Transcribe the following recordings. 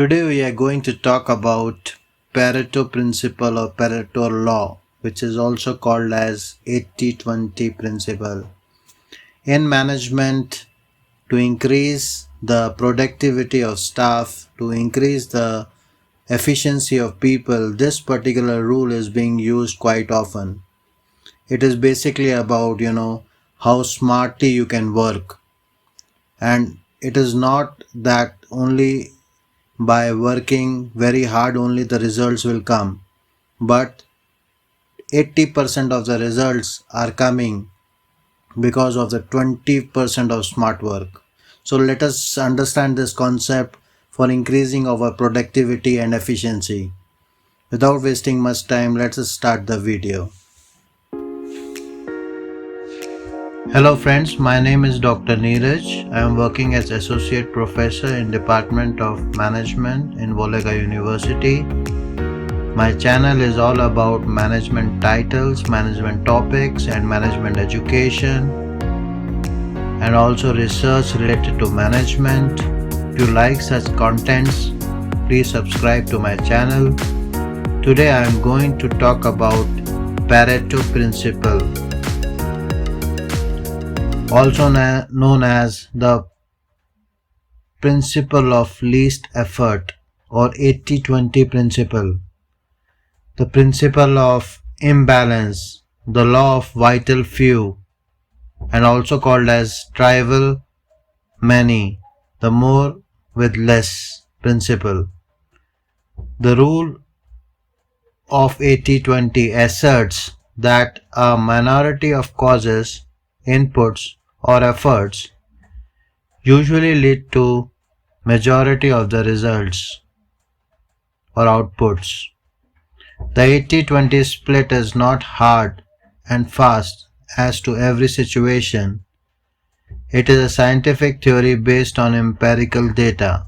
Today we are going to talk about Pareto Principle or Pareto Law, which is also called as 80-20 principle. In management, to increase the productivity of staff, to increase the efficiency of people, this particular rule is being used quite often. It is basically about, how smartly you can work. And it is not that only by working very hard only the results will come, but 80% of the results are coming because of the 20% of smart work. So let us understand this concept for increasing our productivity and efficiency. Without wasting much time, let us start the video. Hello friends, my name is Dr. Neeraj. I am working as Associate Professor in Department of Management in Volga University. My channel is all about management titles, management topics and management education, and also research related to management. If you like such contents, please subscribe to my channel. Today I am going to talk about Pareto Principle, also known as the principle of least effort or 80-20 principle, the principle of imbalance, the law of vital few, and also called as trivial many, the more with less principle. The rule of 80-20 asserts that a minority of causes, inputs or efforts usually lead to majority of the results or outputs. The 80-20 split is not hard and fast as to every situation. It is a scientific theory based on empirical data.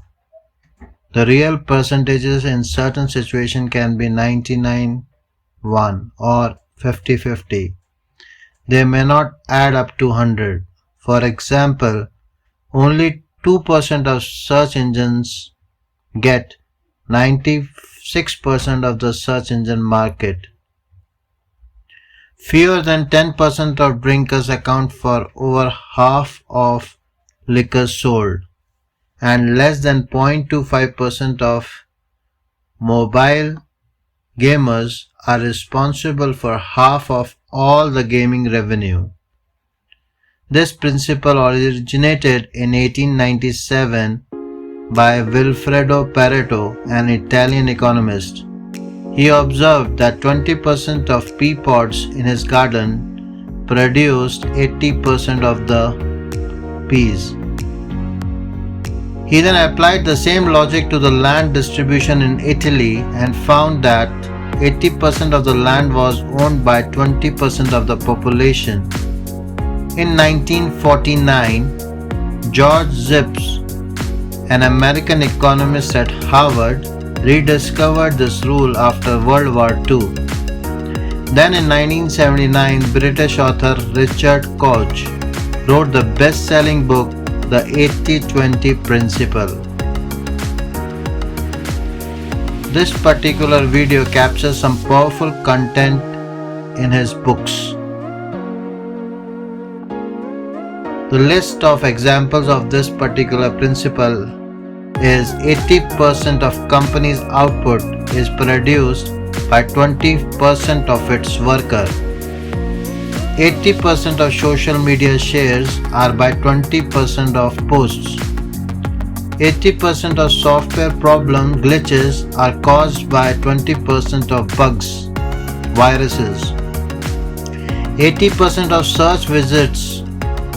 The real percentages in certain situations can be 99-1 or 50-50. They may not add up to 100. For example, only 2% of search engines get 96% of the search engine market. Fewer than 10% of drinkers account for over half of liquor sold, and less than 0.25% of mobile gamers are responsible for half of all the gaming revenue. This principle originated in 1897 by Vilfredo Pareto, an Italian economist. He observed that 20% of pea pods in his garden produced 80% of the peas. He then applied the same logic to the land distribution in Italy and found that 80% of the land was owned by 20% of the population. In 1949, George Zipf's, an American economist at Harvard, rediscovered this rule after World War II. Then in 1979, British author Richard Koch wrote the best-selling book, The 80-20 Principle. This particular video captures some powerful content in his books. The list of examples of this particular principle is 80% of company's output is produced by 20% of its worker. 80% of social media shares are by 20% of posts. 80% of software problem glitches are caused by 20% of bugs, viruses. 80% of search visits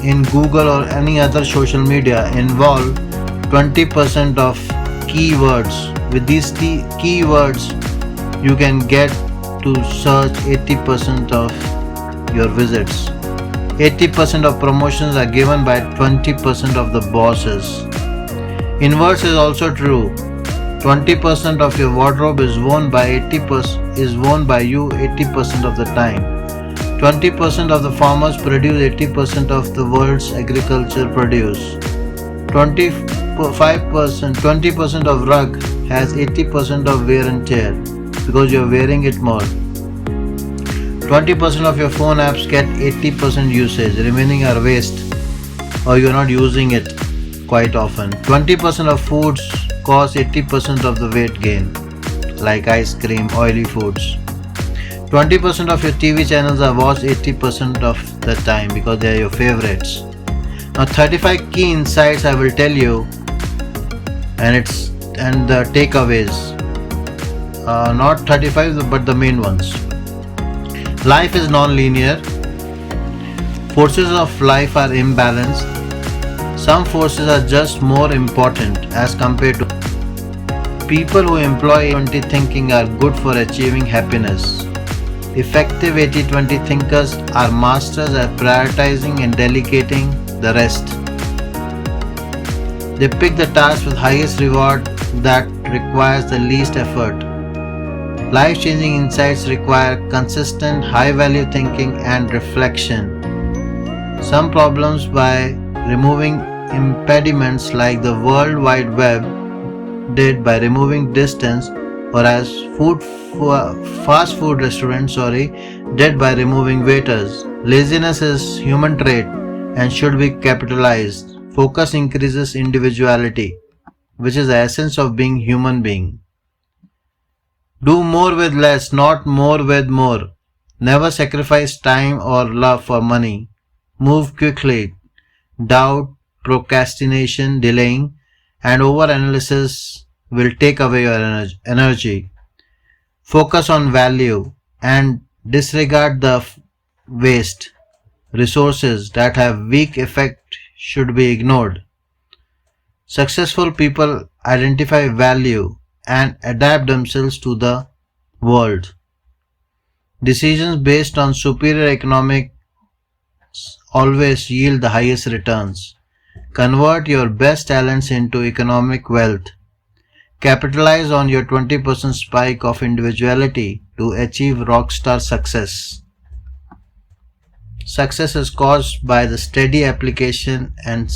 in Google or any other social media involve 20% of keywords. With these keywords, you can get to search 80% of your visits. 80% of promotions are given by 20% of the bosses. Inverse is also true. 20% of your wardrobe is worn by you 80% of the time. 20% of the farmers produce 80% of the world's agriculture produce. 20% of rug has 80% of wear and tear because you're wearing it more. 20% of your phone apps get 80% usage, remaining are waste or you're not using it quite often. 20% of foods cause 80% of the weight gain, like ice cream, oily foods. 20% of your TV channels are watched 80% of the time because they are your favorites. Now 35 key insights I will tell you, and the takeaways. Not 35 but the main ones. Life is non-linear. Forces of life are imbalanced. Some forces are just more important as compared to. People who employ 80-20 thinking are good for achieving happiness. Effective 80-20 thinkers are masters at prioritizing and delegating the rest. They pick the task with highest reward that requires the least effort. Life-changing insights require consistent, high-value thinking and reflection. Some problems by removing impediments like the World Wide Web did by removing distance, or as fast food restaurants did by removing waiters. Laziness is human trait and should be capitalized. Focus increases individuality, which is the essence of being human being. Do more with less, not more with more. Never sacrifice time or love for money. Move quickly. Doubt, procrastination, delaying, and overanalysis will take away your energy. Focus on value and disregard the waste. Resources that have weak effect should be ignored. Successful people identify value and adapt themselves to the world. Decisions based on superior economics always yield the highest returns. Convert your best talents into economic wealth. Capitalize on your 20% spike of individuality to achieve rockstar success. Success is caused by the steady application and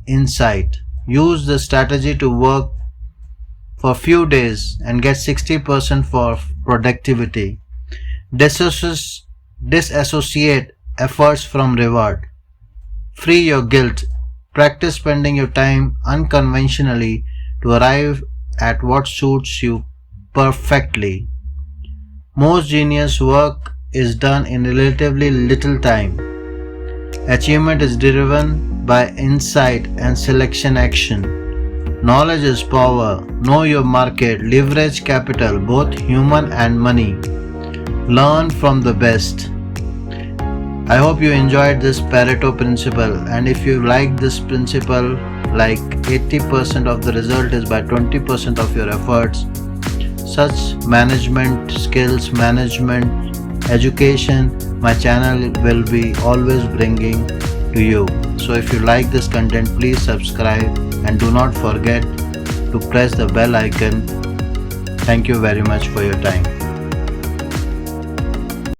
insight. Use the strategy to work for few days and get 60% for productivity. Disassociate efforts from reward. Free your guilt. Practice spending your time unconventionally to arrive at what suits you perfectly. Most genius work is done in relatively little time. Achievement is driven by insight and selection action. Knowledge is power. Know your market. Leverage capital, both human and money. Learn from the best. I hope you enjoyed this Pareto Principle, and if you like this principle, like 80% of the result is by 20% of your efforts, such management skills, management education, my channel will be always bringing to you. So if you like this content, please subscribe and do not forget to press the bell icon. Thank you very much for your time.